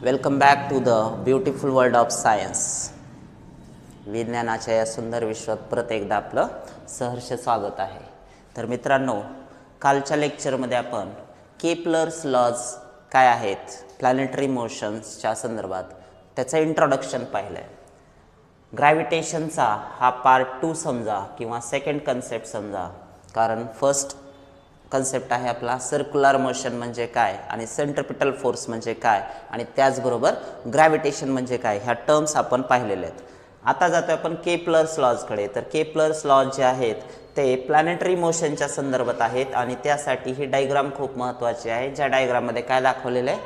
Welcome back to the beautiful world of science. विज्ञानाच्या या सुंदर विश्वात परत एकदा आपलं सहर्ष स्वागत आहे. तर मित्रांनो, कालच्या लेक्चरमध्ये आपण केपलर्स लॉज काय आहेत, प्लॅनेटरी मोशन्सच्या संदर्भात त्याचं इंट्रोडक्शन पाहिलं आहे. ग्रॅव्हिटेशनचा हा पार्ट 2 समजा किंवा सेकंड कन्सेप्ट समजा, कारण फर्स्ट कन्सेप्ट आहे आपला सर्क्युलर मोशन म्हणजे काय आणि सेंट्रिपिटल फोर्स म्हणजे काय आणि त्याचबरोबर ग्रॅव्हिटेशन म्हणजे काय, ह्या टर्म्स आपण पाहिलेले आहेत. आता जातो आपण केपलर्स लॉजकडे. तर केपलर्स लॉज जे आहेत ते प्लॅनेटरी मोशनच्या संदर्भात आहेत आणि त्यासाठी ही डायग्राम खूप महत्त्वाची आहे. ज्या डायग्राममध्ये काय दाखवलेलं आहे,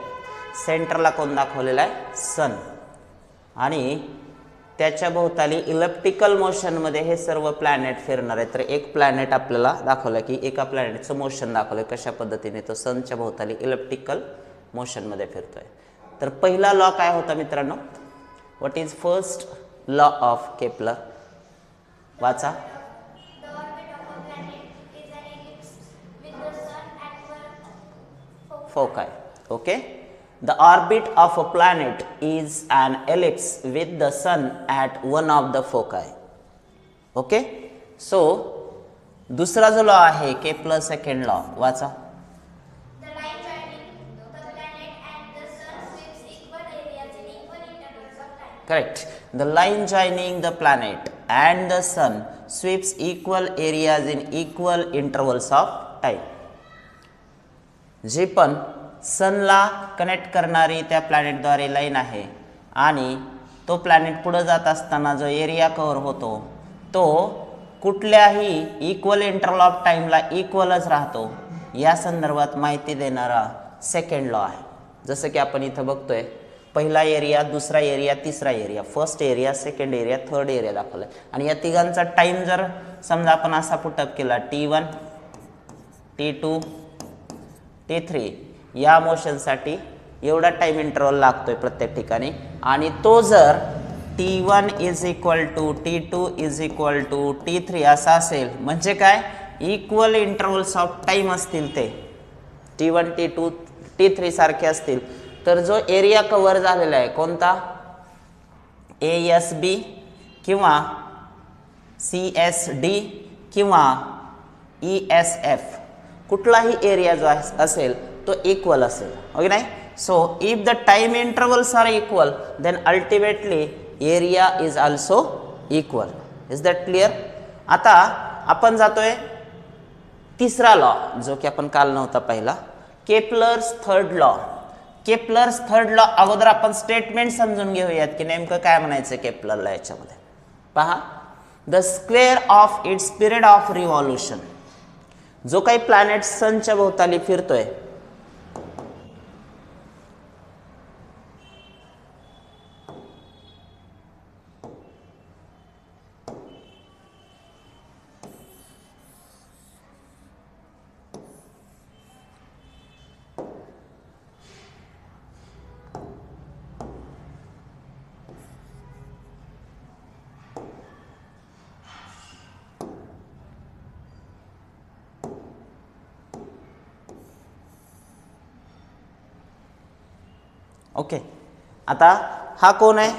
सेंटरला कोण दाखवलेला आहे, सन, आणि त्याच्या भोवताली इलेप्टिकल मोशनमध्ये हे सर्व प्लॅनेट फिरणार आहे. तर एक प्लॅनेट आपल्याला दाखवलं की एका प्लॅनेटचं मोशन दाखवलं कशा पद्धतीने तो सनच्या भोवताली इलेप्टिकल मोशनमध्ये फिरतोय. तर पहिला लॉ काय होता मित्रांनो, what is first law of Kepler? वाचा. फोकाय. Okay, the orbit of a planet is an ellipse with the sun at one of the foci. Okay, so दूसरा जो लॉ आहे केपलर सेकंड लॉ, वाचा. The line joining the planet and the sun sweeps equal areas in equal intervals of time. Correct. The line joining the planet and the sun sweeps equal areas in equal intervals of time. जे पण सनला connect करणारी त्या प्लॅनेटद्वारे line आहे आणि तो planet पुढे जात असताना जो एरिया कव्हर होतो तो कुठल्याही इक्वल इंटरवल ऑफ टाईमला इक्वलच राहतो, या संदर्भात माहिती देणारा सेकंड लॉ आहे. जसं की आपण इथं बघतोय, पहिला एरिया, दुसरा एरिया, तिसरा area, first area, second area, third area दाखवला आणि या तिघांचा टाईम जर समजा आपण असा पुटअप केला, T1, T2, T3, या मोशनसाठी एवढा टाइम इंटरवल लागतोय प्रत्येक ठिकाणी, आणि तो जर T1 is equal to T2 is equal to T3 असा असेल, म्हणजे काय, इक्वल इंटरवल्स ऑफ टाइम असतील, ते T1, T2, T3 सारखे असतील, तर जो एरिया कव्हर झालेला आहे कोणता, ASB किंवा CSD किंवा ESF, कुठलाही एरिया जो असेल तो इक्वल असेल. ओके नाही. So if the time intervals are equal then ultimately area is also equal. Is that clear? आता आपण जातोय तिसरा लॉ, जो की आपण काल नव्हता पहिला, Kepler's third law. Kepler's third law अगोदर आपण स्टेटमेंट समजून घेऊयात की नेमकं काय म्हणायचं केपलरला. याच्यामध्ये पहा, the square of its period of revolution, जो काही प्लॅनेट सनच्या भोवताली फिरतोय ओके. आता हा कोण आहे,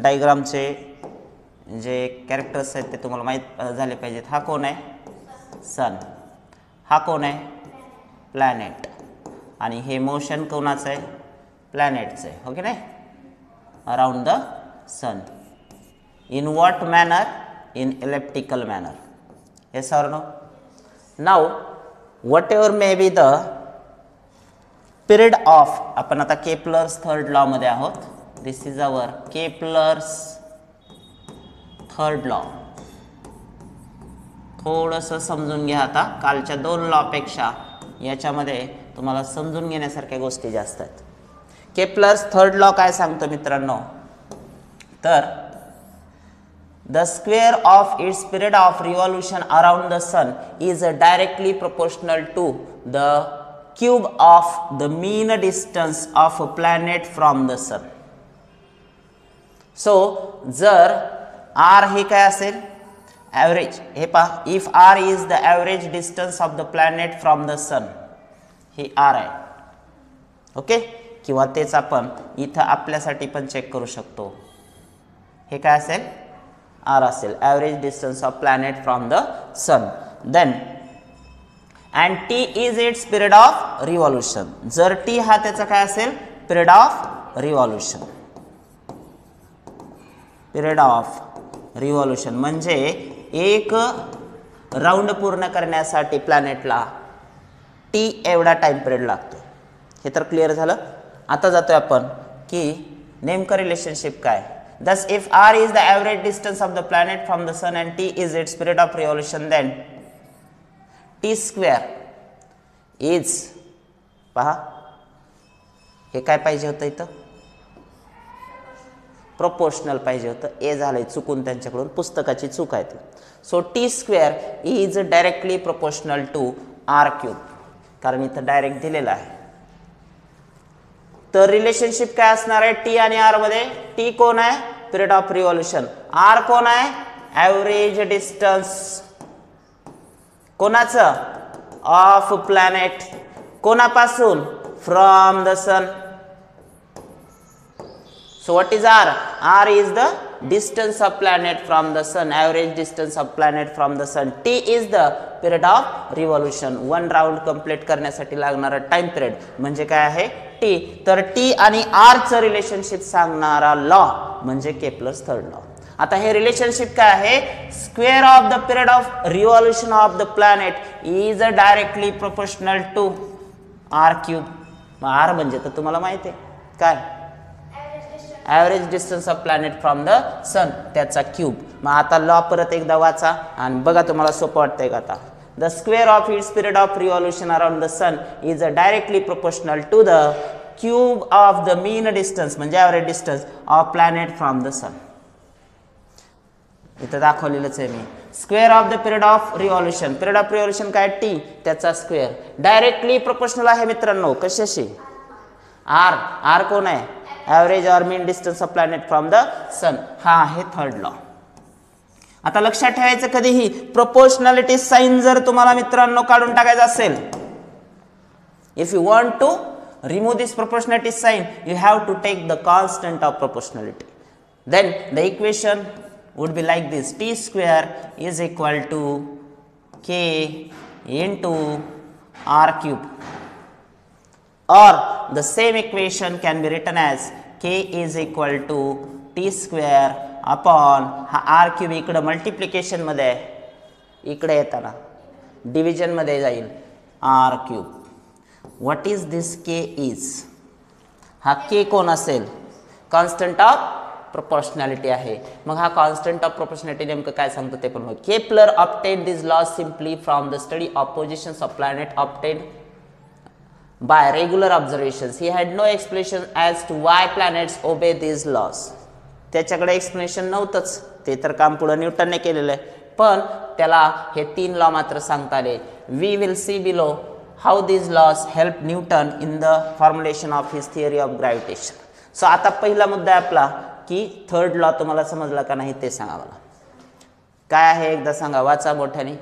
डायग्रामचे जे कॅरेक्टर्स आहेत ते तुम्हाला माहीत झाले पाहिजेत. हा कोण आहे, सन. हा कोण आहे, प्लॅनेट. आणि हे मोशन कोणाचं आहे, प्लॅनेटचं आहे. ओके नाही, around the sun. In what manner, in elliptical manner. Yes or no? Now whatever may be the period of, आपण आता केपलर्स थर्ड लॉ मध्ये आहोत. This is our Kepler's third law. थोडंसं समजून घ्या. आता कालच्या 2 लॉ पेक्षा याच्यामध्ये तुम्हाला समजून घेण्यासारख्या गोष्टी जास्त आहेत. केपलर्स थर्ड लॉ काय सांगतो मित्रांनो, तर the square of its period of revolution around the sun is directly proportional to the cube of the mean distance of a planet from the sun. So जर r हे काय असेल, average, हे पहा, if r is the average distance of the planet from the sun, हे r आहे. Okay, किंवा तेच आपण इथं आपल्यासाठी पण चेक करू शकतो. हे काय असेल? r असेल, average distance of planet from the sun. Then and t is its period of revolution. जर t हा त्याचा काय असेल? Period of revolution. Period of revolution म्हणजे एक राऊंड पूर्ण करण्यासाठी प्लॅनेटला t एवढा टाइम पिरियड लागतो. हे तर क्लिअर झालं. आता जातोय आपण की नेमकं रिलेशनशिप काय. Thus, if r is the average distance of the planet from the sun and t is its period of revolution, then t square is, पहा हे काय पाहिजे होतं इथं? प्रोपोर्शनल पाहिजे होतं. ए झालंय चुकून त्यांच्याकडून, पुस्तकाची चूक आहे ती. So T square is directly proportional to R cube, कारण इथं डायरेक्ट दिलेलं आहे. तर रिलेशनशिप काय असणार आहे टी आणि आर मध्ये? टी कोण आहे? Period of revolution. आर कोण आहे? ॲव्हरेज डिस्टन्स कोणाचं? Of planet. कोणापासून? From the sun. So what is r? r is the distance of planet from the sun, average distance of planet from the sun. t is the period of revolution. one round complete करण्यासाठी लागणारा time period म्हणजे काय आहे? t. तर t आणि r चं relationship सांगणारा law म्हणजे केप्लर्स थर्ड लॉ. आता हे रिलेशनशिप काय आहे? Square of the period of revolution of the planet is directly proportional to r cube. r म्हणजे तर तुम्हाला माहिती आहे काय? Average distance of planet from the sun, त्याचा क्यूब. मग आता लॉ परत एकदा वाचा आणि बघा तुम्हाला सोपं वाटतंय का आता. The square of its period of revolution around the sun is directly proportional to the cube of the mean distance म्हणजे average distance of planet from the sun. इथं दाखवलेलंच आहे मी. Square of the period of revolution, period of revolution काय? T, त्याचा square directly proportional आहे मित्रांनो. कशाशी? आर. आर कोण आहे? Average or mean distance of planet from the sun. हा आहे थर्ड लॉ. आता लक्षात ठेवायचं कधीही प्रोपोर्शनॅलिटी साइन जर तुम्हाला मित्रांनो काढून टाकायचं असेल, if you want to remove this proportionality sign you have to take the constant of proportionality. Then the equation would be like this: t square is equal to k into r cube, or the same equation can be written as k is equal to t square upon हा r cube इकडे multiplication मध्ये आहे, इकडे येताना division मध्ये जाईल r cube. what is this k is? हा k कोण असेल? कॉन्स्टंट ऑफ प्रोपोर्शनॅलिटी आहे. मग हा कॉन्स्टंट ऑफ प्रोपोर्शनॅलिटी नेमकं काय सांगतो ते पण. Kepler obtain this law simply from the study of positions of planet obtain by regular observations. He had no explanation as to why planets obey this lodge. त्याच्याकडे explanation नव्हतंच, ते तर काम पुढं न्यूटनने केलेलं आहे, पण त्याला हे 3 लॉ मात्र सांगता आले. We will see below how this laws help Newton in the formulation of his theory of gravitation. So आता पहिला मुद्दा आहे आपला की थर्ड लॉ तुम्हाला समजला का नाही ते सांगा मला. काय आहे एकदा सांगा, वाचा मोठ्याने.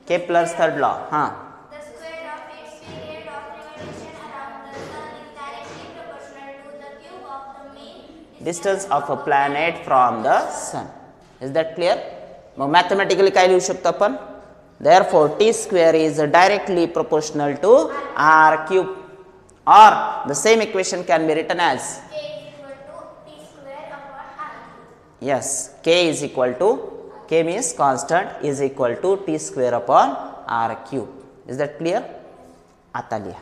Kepler's third law. हां, The square of its period of revolution around the sun is directly proportional to the cube of the mean distance of a planet from the sun. Is that clear? मग mathematically काय लिहू शकतो आपण? Therefore t square is directly proportional to r cube, or the same equation can be written as k is equal to t square upon r cube. yes, k is equal to, k means constant, is equal to t square upon r cube. is that clear? आता लिहा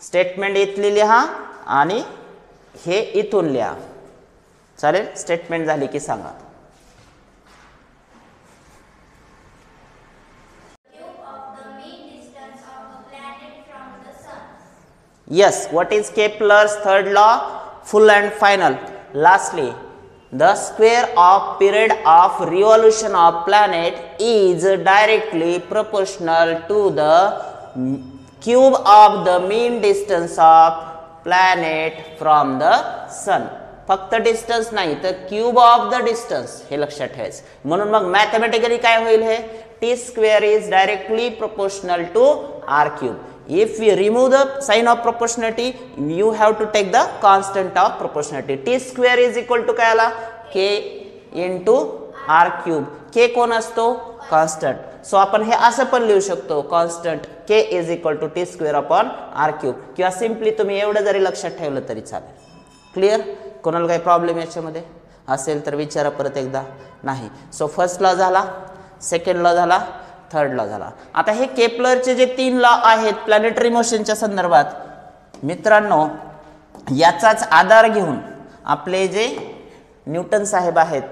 statement इथली लिहा आणि हे इथून लिहा. चालेल? Statement झाली की सांगा. Cube of the mean distance of a planet from the sun. Yes, what is Kepler's third law? Full and final. Lastly, the square of period of revolution of planet is directly proportional to the cube of the mean distance of planet from the sun. फक्त distance नाही तर cube of the distance हे लक्षात ठेवायचं. म्हणून मग mathematically काय होईल? हे t square is directly proportional to r cube. If we remove the sign of proportionality, you have to take the constant of proportionality. T square is equal to काय आला? k into r cube. k कोण असतो? constant. So आपण हे असं पण लिहू शकतो, constant k is equal to t square upon r cube. किंवा सिम्पली तुम्ही एवढं जरी लक्षात ठेवलं तरी चालेल. क्लिअर? कोणाला काही प्रॉब्लेम याच्यामध्ये असेल तर विचारा परत एकदा. नाही. सो फर्स्ट लॉ झाला, सेकंड लॉ झाला, थर्ड लॉ झाला. आता हे केपलरचे जे 3 लॉ आहेत प्लॅनेटरी मोशनच्या संदर्भात, मित्रांनो याचाच आधार घेऊन आपले जे न्यूटन साहेब आहेत,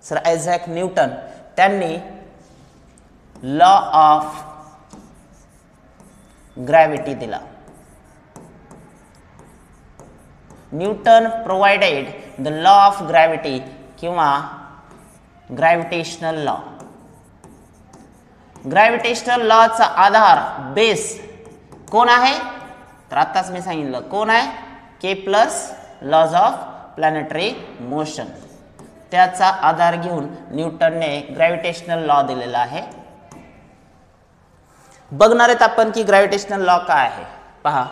सर आयझॅक न्यूटन, त्यांनी लॉ ऑफ ग्रॅव्हिटी दिला. Newton provided the law of gravity किंवा ग्रॅव्हिटेशनल लॉ. ग्रॅव्हिटेशनल लॉचा आधार बेस कोण आहे? तर आताच मी सांगितलं कोण आहे? Kepler's laws of planetary motion. त्याचा आधार घेऊन न्यूटनने ग्रॅव्हिटेशनल लॉ दिलेला आहे. बघणार आहेत आपण की ग्रॅव्हिटेशनल लॉ काय आहे. पहा,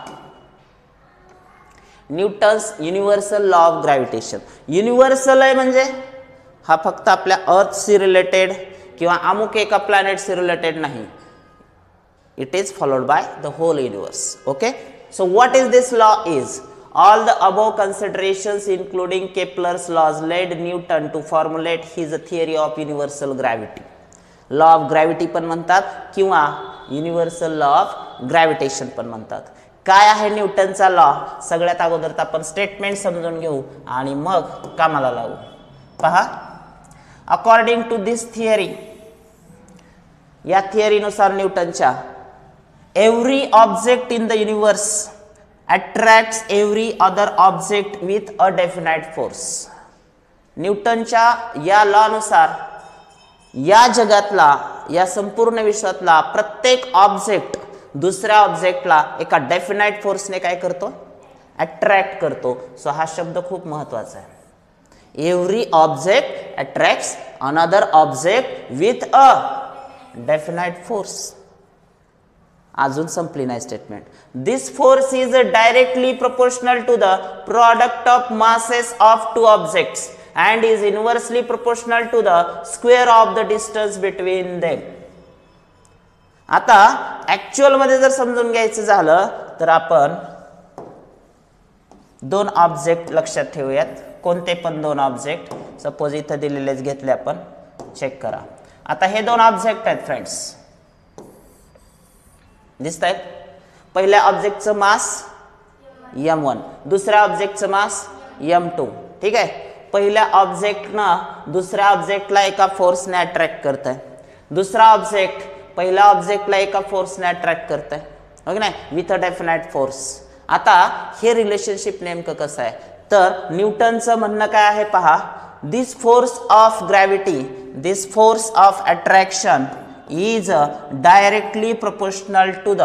Newton's universal law of gravitation. Universal आहे म्हणजे हा फक्त आपल्या अर्थशी रिलेटेड किंवा अमुक एका प्लॅनेटशी रिलेटेड नाही. It is followed by the whole universe. Okay, so what is this law is all the above considerations including Kepler's laws led Newton to formulate his theory of universal gravity. Law of gravity पण म्हणतात किंवा universal law of gravitation पण म्हणतात. काय आहे न्यूटनचा law? सगळ्यात अगोदर तर आपण स्टेटमेंट समजून घेऊ आणि मग कामाला लावू. पहा, अकॉर्डिंग टू दिस थिअरी, या थिअरीनुसार न्यूटनच्या, every object in the universe attracts every other object with a definite force. न्यूटनच्या या लॉनुसार या जगातला, या संपूर्ण विश्वातला प्रत्येक ऑब्जेक्ट दुसऱ्या ऑब्जेक्टला एका डेफिनाइट फोर्सने काय करतो? अट्रॅक्ट करतो. सो हा शब्द खूप महत्वाचा आहे. Every object attracts another object with a definite force. अजून संपली नाही statement. This force is directly proportional to the product of masses of two objects and is inversely proportional to the square of the distance between them. आता actual मध्ये जर समजून घ्यायचं झालं तर आपण 2 ऑब्जेक्ट लक्षात ठेवूयात. कोणते पण 2 ऑब्जेक्ट. सपोज इथं दिलेलेच घेतले आपण, चेक करा. आता हे 2 ऑब्जेक्ट आहेत फ्रेंड्स, दिसत आहेत. पहिल्या ऑब्जेक्टचं मास m1, दुसऱ्या ऑब्जेक्टचं मास m2. ठीक आहे. पहिल्या ऑब्जेक्टनं दुसऱ्या ऑब्जेक्टला एका फोर्सने अट्रॅक्ट करत आहे, दुसरा ऑब्जेक्ट पहिल्या ऑब्जेक्टला एका फोर्सने अट्रॅक्ट करत आहे, ओके नाही, विथ अ डेफिनाइट फोर्स. आता हे रिलेशनशिप नेमकं कसं आहे? तर न्यूटनचं म्हणणं काय आहे पहा, this force of gravity, this force of attraction is directly proportional to the,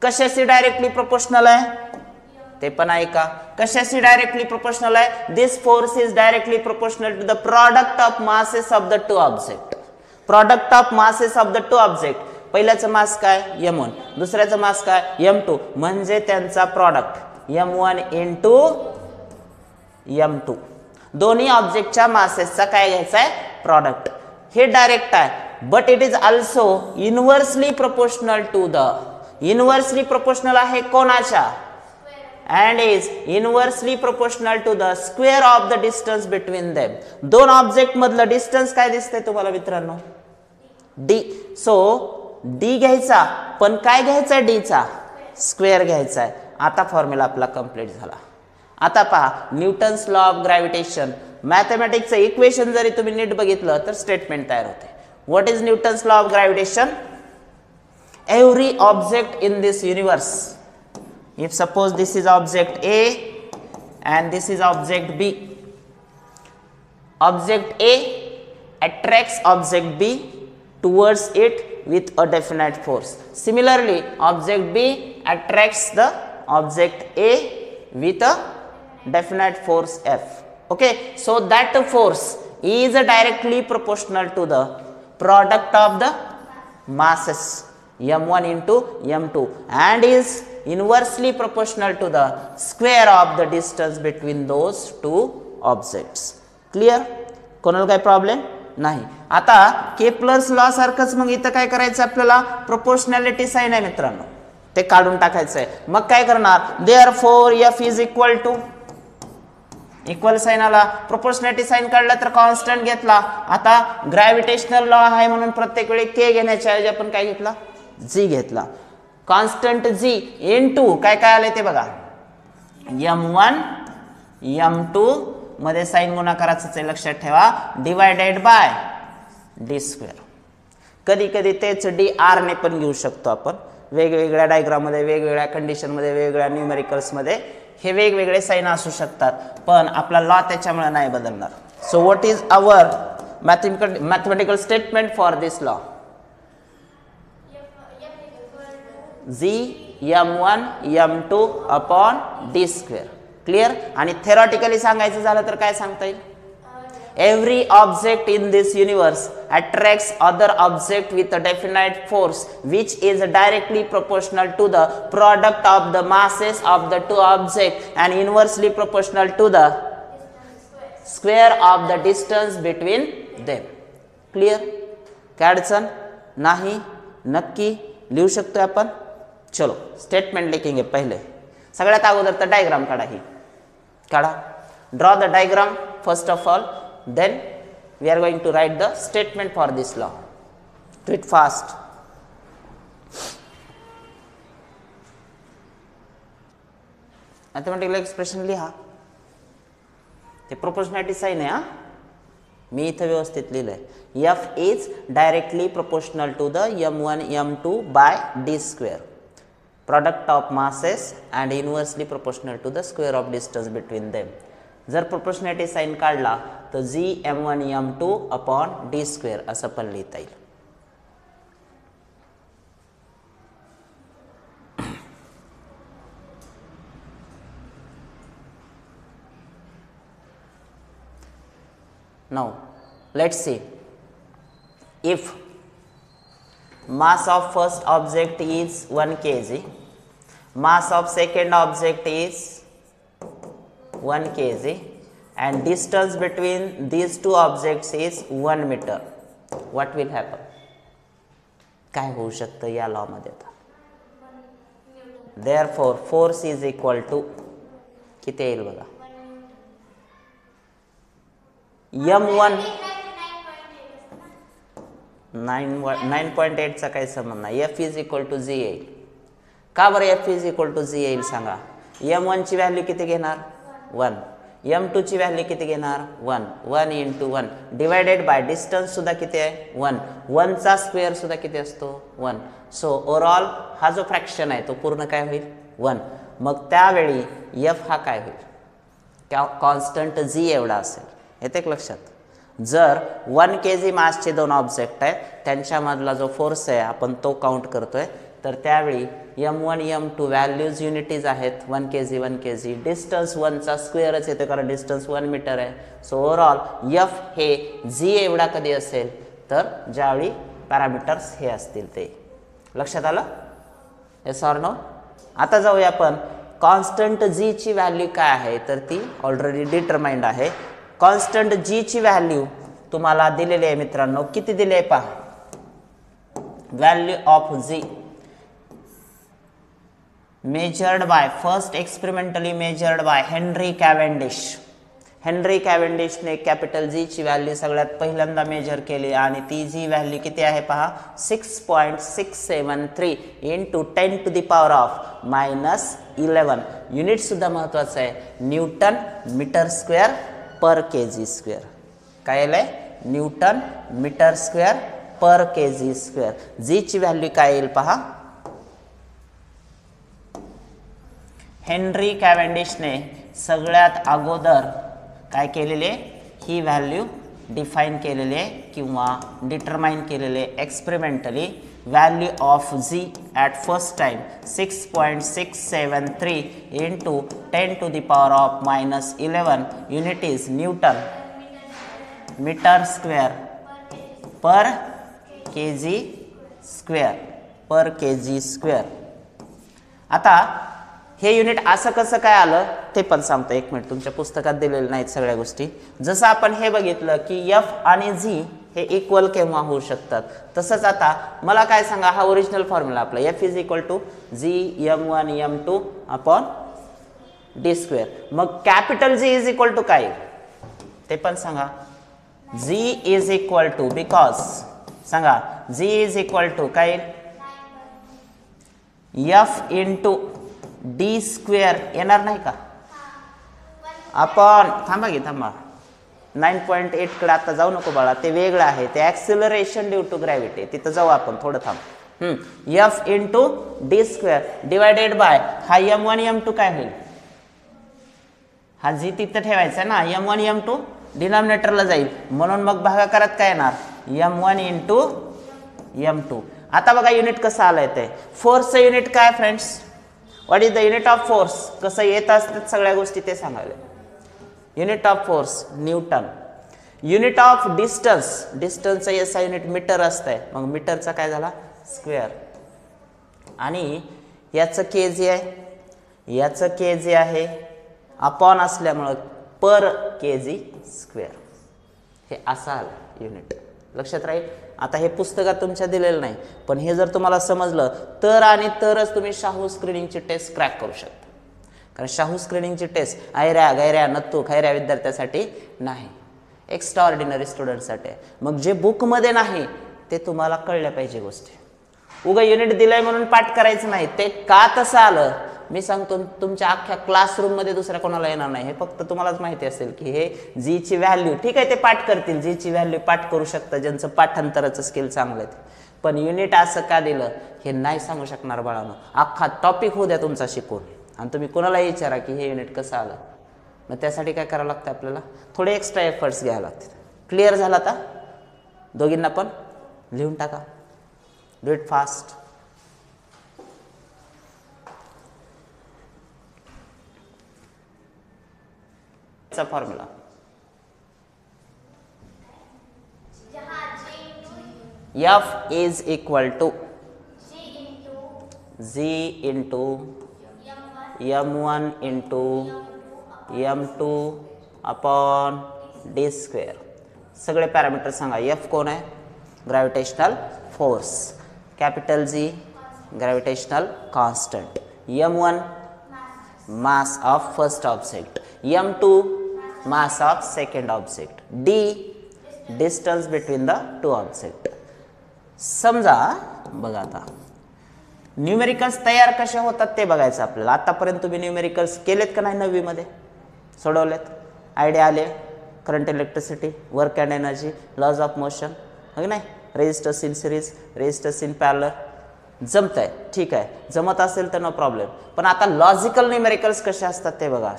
कशाशी डायरेक्टली प्रोपोर्शनल आहे ते पण ऐका. कशाशी डायरेक्टली प्रोपोर्शनल आहे? This force is directly proportional to the product of masses of the 2 object. Product of masses of the 2 object. पहिल्याचं mass काय? m1, दुसऱ्याचं मास काय? m2. म्हणजे त्यांचा प्रॉडक्ट m1 इंटू m2. दोन्ही ऑब्जेक्टच्या मासेसचा काय घ्यायचा आहे? प्रॉडक्ट. हे डायरेक्ट आहे, but it is also inversely proportional to the, inversely proportional आहे कोणाच्या? and is inversely proportional to the square of the distance between them. 2 object मधलं डिस्टन्स काय दिसतंय तुम्हाला मित्रांनो? d. सो d घ्यायचा, पण काय घ्यायचा? d चा स्क्वेअर घ्यायचा आहे. आता फॉर्म्युला आपला कंप्लीट झाला. आता पहा, न्यूटन्स लॉ ऑफ ग्रॅव्हिटेशन, मॅथमॅटिक्सचं इक्वेशन जरी तुम्ही नीट बघितलं तर स्टेटमेंट तयार होते. What is Newton's law of gravitation? Every object in this universe, if suppose this is object A and this is object B, object A attracts object B towards it with a definite force. Similarly, object B attracts the object A with a definite force F. Okay, so that force is directly proportional to the product of the masses m1 into m2 and is inversely proportional to the square of the distance between those two objects. Clear? कोणाला काय problem नाही. आता Kepler's law सारखंच मग इथं काय करायचं आपल्याला, प्रोपोर्शनॅलिटी साइन आहे मित्रांनो, ते काढून टाकायचं आहे. मग काय करणार, therefore f is equal to equal sign आला, प्रोपोर्शनॅलिटी साइन काढला तर कॉन्स्टंट घेतला. आता ग्रॅव्हिटेशनल लॉ आहे म्हणून प्रत्येक वेळी k घेण्याच्या ऐवजी आपण काय घेतला, g घेतला. कॉन्स्टंट g इनटू काय काय आले ते बघा, m1 m2 मध्ये साइन गुणाकाराचं आहे लक्षात ठेवा, डिवायडेड बाय d स्क्वेअर. कधी कधी तेच dr ने पण घेऊ शकतो आपण, वेगवेगळ्या डायग्राम मध्ये, वेगवेगळ्या कंडिशन मध्ये, वेगवेगळ्या न्यूमेरिकल्स मध्ये हे वेगवेगळे साइन असू शकतात, पण आपला लॉ त्याच्यामुळे नाही बदलणार. So what is our mathematical statement for this law, g m1 m2 upon d square. Clear? आणि थेरॉटिकली सांगायचं झालं तर काय सांगता येईल, every object in this universe attracts other object with a definite force which is directly proportional to the product of the masses of the two objects and inversely proportional to the square of the distance between them. Clear? काय अडचण नाही? नक्की लिहू शकतोय आपण. चलो statement लिखेंगे. पहिले सगळ्यात अगोदर तर डायग्राम काढा, ही काढा, draw the diagram first of all. Then we are going to write the statement for this law. Do it fast. Mathematical expression लिहा. ते proportionality sign आहे, हा मी इथे व्यवस्थित लिहिलंय. f is directly proportional to the m1 m2 by d square, product of masses and inversely proportional to the square of distance between them. जर proportionality sign काढला तर g m1 m2 upon d square असं पण लिहिता येईल. Now let's see, if mass of first object is 1 kg, mass of second object is 1 kg and distance between these two objects is 1 meter, what will happen? काय होऊ शकतं या law मध्ये आता, therefore force is equal to किती येईल बघा, m1 9.8 चा काही संबंध नाही, f is equal to g येईल. का बरं f is equal to g येईल सांगा, m1 ची व्हॅल्यू किती घेणार 1, m2 ची व्हॅल्यू किती घेणार 1, 1 into 1 डिवायडेड बाय डिस्टन्स सुद्धा किती आहे 1, 1 चा स्क्वेअर सुद्धा किती असतो 1. सो ओव्हरऑल हा जो फ्रॅक्शन आहे तो पूर्ण काय होईल 1. मग त्यावेळी f हा काय होईल, कॉन्स्टंट g एवढा असेल. येते का लक्षात? जर 1 kg मासचे दोन ऑब्जेक्ट आहेत त्यांच्यामधला जो फोर्स आहे आपण तो काउंट करतोय, तर त्यावेळी m1 m2 व्हॅल्यूज युनिटीज आहेत 1 kg, डिस्टन्स 1 चा स्क्वेअरच येतो कारण डिस्टन्स 1 मीटर आहे. सो ओव्हरऑल f हे g एवढा कधी असेल तर ज्यावेळी पॅरामीटर्स हे असतील ते. लक्षात आलं? Yes or no? आता जाऊया आपण कॉन्स्टंट g ची व्हॅल्यू काय आहे, तर ती ऑलरेडी डिटरमाइंड आहे. कॉन्स्टंट g ची व्हॅल्यू तुम्हाला दिलेली आहे मित्रांनो, किती दिली आहे पहा, value of g measured by first experimentally measured by Henry Cavendish. Henry Cavendish ने कॅपिटल जी ची व्हॅल्यू सगळ्यात पहिल्यांदा मेजर केली आणि ती जी व्हॅल्यू किती आहे पहा 6.673 into 10 to the power of -11. Unit सुद्धा महत्वाचं आहे, न्यूटन मीटर स्क्वेअर पर केजी स्क्वेअर. काय आलंय, न्यूटन मीटर स्क्वेअर पर केजी स्क्वेअर. जी ची व्हॅल्यू काय येईल पहा, हेनरी कॅव्हेंडिशने सगळ्यात अगोदर काय केलेले, ही व्हॅल्यू डिफाइन केलेले किंवा डिटरमाइन केलेले experimentally. Value of G at first time 6.673 into 10 to the power of -11. Unit is newton metre square per kg square per kg square. आता हे युनिट असं कसं काय आलं ते पण सांगतो. एक मिनिट, तुमच्या पुस्तकात दिलेल्या नाहीत सगळ्या गोष्टी. जसं आपण हे बघितलं की F आणि G हे इक्वल केव्हा होऊ शकतात, तसंच आता मला काय सांगा, हा ओरिजिनल फॉर्म्युला आपला F is equal to G m1 m2 upon D square. मग capital G is equal to काय ते पण सांगा. G is equal to, because सांगा G इज इक्वल टू काय, F इंटू डी स्क्वेअर येणार नाही का, आपण थांबा घे थांबा. 9.8 कडे आता जाऊ नको बाळा, ते वेगळं आहे, ते ऍक्सिलरेशन ड्यू टू ग्रॅव्हिटी. तिथं जाऊ आपण, थोडं थांब. F into D square divided by हा m1 m2 काय होईल, हा जी तिथं ठेवायचा ना, m1 m2 डिनॉमिनेटरला जाईल, म्हणून मग भागाकारात काय येणार m1 इंटू m2. आता बघा युनिट कसं आलंय ते. फोर्सचं युनिट काय friends, what is the unit of force, कसं येत असतात सगळ्या गोष्टी ते सांगायला. Unit of force Newton. Unit of distance, डिस्टन्सचा याचा युनिट मीटर असतंय, मग मीटरचा काय झाला स्क्वेअर. आणि याचं kg आहे, याचं kg आहे, अपॉन असल्यामुळं पर kg स्क्वेअर. हे असं आलं युनिट, लक्षात राहील. आता हे पुस्तकात तुमच्या दिलेलं नाही, पण हे जर तुम्हाला समजलं तर आणि तरच तुम्ही शाहू स्क्रीनिंगची टेस्ट क्रॅक करू शकता. कारण शाहू स्क्रीनिंगची टेस्ट ऐऱ्या गैऱ्या नत्तू खैऱ्या विद्यार्थ्यासाठी नाही, एक्स्ट्रा ऑर्डिनरी स्टुडंटसाठी. मग जे बुकमध्ये नाही ते तुम्हाला कळल्या पाहिजे गोष्टी. उगा युनिट दिलंय म्हणून पाठ करायचं नाही. ते का तसं आलं मी सांगतो, तुमच्या अख्ख्या क्लासरूममध्ये दुसऱ्या कोणाला येणार नाही, हे फक्त तुम्हालाच माहिती असेल की हे जीची व्हॅल्यू, ठीक आहे ते पाठ करतील, जीची व्हॅल्यू पाठ करू शकता ज्यांचं पाठांतराचं स्किल चांगलं आहे. पण युनिट असं का दिलं हे नाही सांगू शकणार बाळांनो. अख्खा टॉपिक होऊ द्या तुमचा शिकून, आणि तुम्ही कोणालाही विचारा की हे युनिट कसं आलं. मग त्यासाठी काय करावं लागतं आपल्याला, थोडे एक्स्ट्रा एफर्ट्स घ्यावे लागतील. क्लिअर झाला आता दोघींना पण, लिहून टाका, do it fast. Formula F is equal to G into m1 into m2 upon D square. सगळे पॅरामीटर सांगा. F कोण आहे, gravitational force. Capital G gravitational constant. m1 mass of first object, m2 mass of second object, d distance between the two object. समजा बघा आता numericals तयार कसे होतात ते बघायचं आपल्याला. आतापर्यंत तुम्ही न्यूमेरिकल्स केलेत का नाही, 9वी मध्ये सोडवलेत, आयडिया आले. Current electricity, work and energy, laws of motion, हो नाही, resistors in series, resistors in parallel, जमत आहे, ठीक आहे, जमत असेल तर नो प्रॉब्लेम. पण आता लॉजिकल न्यूमेरिकल्स कसे असतात ते बघा.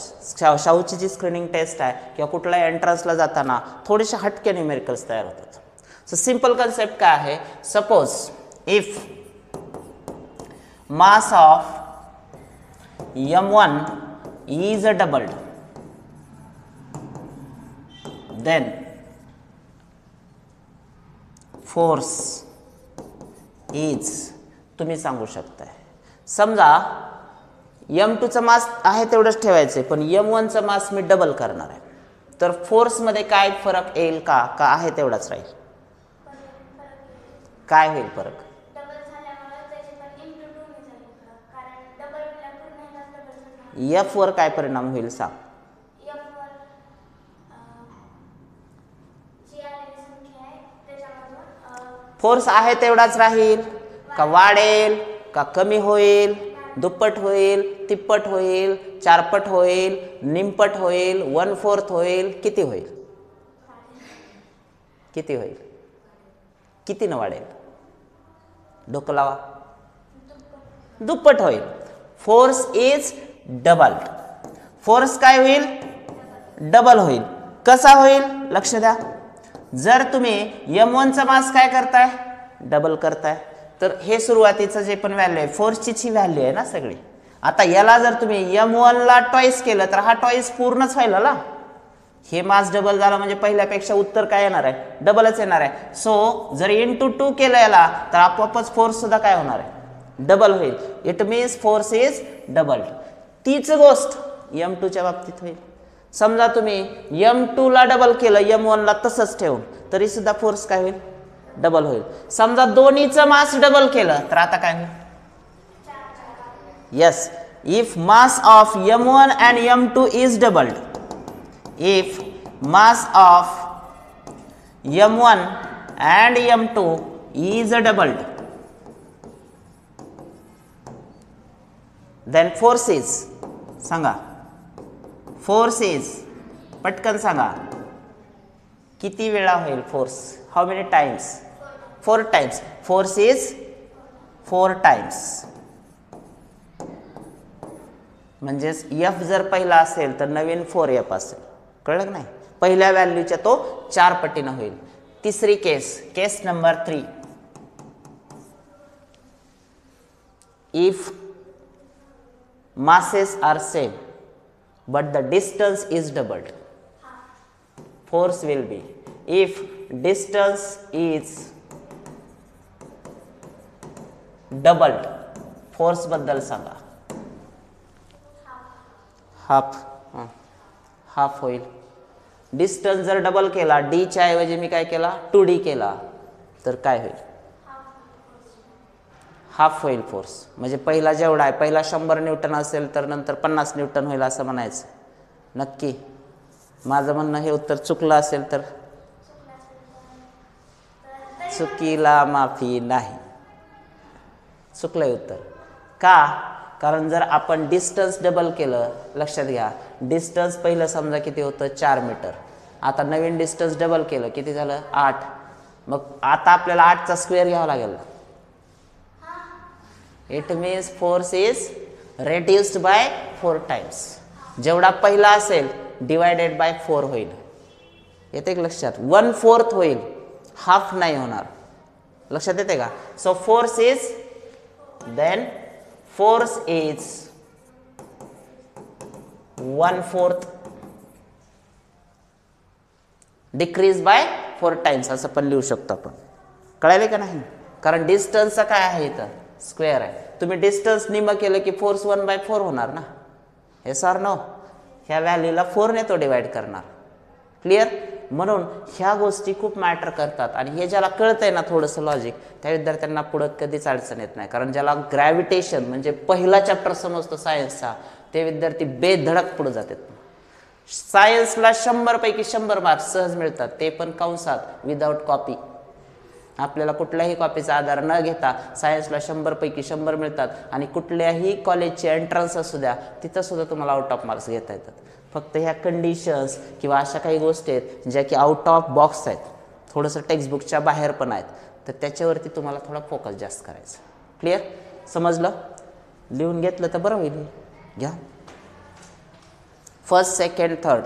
शाहूची जी स्क्रीनिंग टेस्ट आहे किंवा कुठल्याही एंट्रन्सला जाताना थोडेसे हटके न्यूमेरिकल्स तयार होतात. सो सिंपल कन्सेप्ट काय आहे, suppose if mass of m1 is doubled, then force is, तुम्ही सांगू शकताय. समजा m2 चा मास आहे तेवढंच ठेवायचं, पण m1 चा मास मी डबल करणार आहे, तर फोर्स मध्ये काय फरक येईल का आहे तेवढाच राहील. काय होईल फरक, F वर काय परिणाम होईल सांग. फोर्स आहे तेवढाच राहील का वाढेल का कमी होईल, दुप्पट होईल, तिप्पट होईल, चारपट होईल, निमपट होईल, 1/4 होईल, किती होईल, किती होईल, किती न वाढेल, डोकं लावा. दुप्पट होईल. Force is doubled. फोर्स काय होईल, डबल होईल. कसा होईल लक्ष द्या. जर तुम्ही m1 चा मास काय करताय, डबल करताय, तर हे सुरुवातीचं जे पण व्हॅल्यू आहे फोर्सची व्हॅल्यू आहे ना सगळी. आता याला जर तुम्ही m1 ला ट्वाइस केलं तर हा ट्वाइस पूर्णच व्हायला ना, हे मास डबल झालं म्हणजे पहिल्यापेक्षा उत्तर काय येणार आहे, डबलच येणार आहे. सो जर इंटू 2 केलं याला तर आपोआपच फोर्स सुद्धा काय होणार आहे, डबल होईल. It means force is doubled. तीच गोष्ट M2 च्या बाबतीत होईल. समजा तुम्ही M2 ला डबल केलं M1 ला तसंच ठेवून तरी सुद्धा फोर्स काय होईल, डबल होईल. समजा दोन्हीचं मास डबल केलं तर आता काय होईल, yes, if mass of M1 and M2 is doubled, if mass of M1 and M2 is doubled, then force is, सांगा, force is, पटकन सांगा किती वेळा होईल force, how many times, 4 times, force is 4 times. म्हणजेच F जर पहिला असेल तर नवीन 4F असेल, कळलं नाही, पहिल्या व्हॅल्यूच्या तो 4 पटीनं होईल. तिसरी case number 3, if masses are same but the distance is doubled, force will be, if distance is doubled, force बद्दल सांगा. हाफ होईल. डिस्टन्स जर डबल केला, D च्या ऐवजी मी काय केला 2D केला तर काय होईल, हाफ होईल फोर्स. म्हणजे पहिला जेवढा आहे, पहिला 100 न्यूटन असेल तर नंतर 50 न्यूटन होईल असं म्हणायचं. नक्की माझं म्हणणं हे उत्तर चुकलं असेल तर चुकीला माफी नाही, चुकलंय उत्तर. का, कारण जर आपण डिस्टन्स डबल केलं, लक्षात घ्या डिस्टन्स पहिलं समजा किती होतं 4 मीटर, आता नवीन डिस्टन्स डबल केलं किती झालं 8, मग आता आपल्याला 8चा स्क्वेअर घ्यावा लागेल. It means force is reduced by 4 times. जेवढा पहिला असेल डिवायडेड बाय 4 होईल. येते का लक्षात, 1/4 होईल, हाफ नाही होणार. लक्षात येते का. So force is, then force is 1/4 decrease by 4 times असं पण लिहू शकतो आपण. कळाले का नाही, कारण डिस्टन्सचा काय आहे इथं स्क्वेअर आहे. तुम्ही डिस्टन्स निम केलं की फोर्स 1/4 होणार ना. हे सर नो, ह्या व्हॅल्यूला 4 ने तो डिवाइड करणार. क्लिअर. म्हणून ह्या गोष्टी खूप मॅटर करतात आणि हे ज्याला कळतंय ना थोडंसं लॉजिक, त्या विद्यार्थ्यांना पुढं कधीच अडचण येत नाही. कारण ज्याला ग्रॅव्हिटेशन म्हणजे पहिला चॅप्टर समजतो सायन्सचा, ते विद्यार्थी बेधडक पुढे जातात. सायन्सला 100 पैकी 100 मार्क्स सहज मिळतात, ते पण कंसात विदाउट कॉपी. आपल्याला कुठल्याही कॉपीचा आधार न घेता सायन्सला 100 पैकी 100 मिळतात आणि कुठल्याही कॉलेजचे एंट्रन्स असू द्या तिथं सुद्धा तुम्हाला आउट ऑफ मार्क्स घेता येतात. फक्त ह्या कंडिशन्स किंवा अशा काही गोष्टी आहेत ज्या की आउट ऑफ बॉक्स आहेत, थोडंसं टेक्स्टबुकच्या बाहेर पण आहेत, तर त्याच्यावरती तुम्हाला थोडा फोकस जास्त करायचा. क्लिअर. समजलं, लिहून घेतलं तर बरं होईल. घ्या फर्स्ट, सेकंड, थर्ड.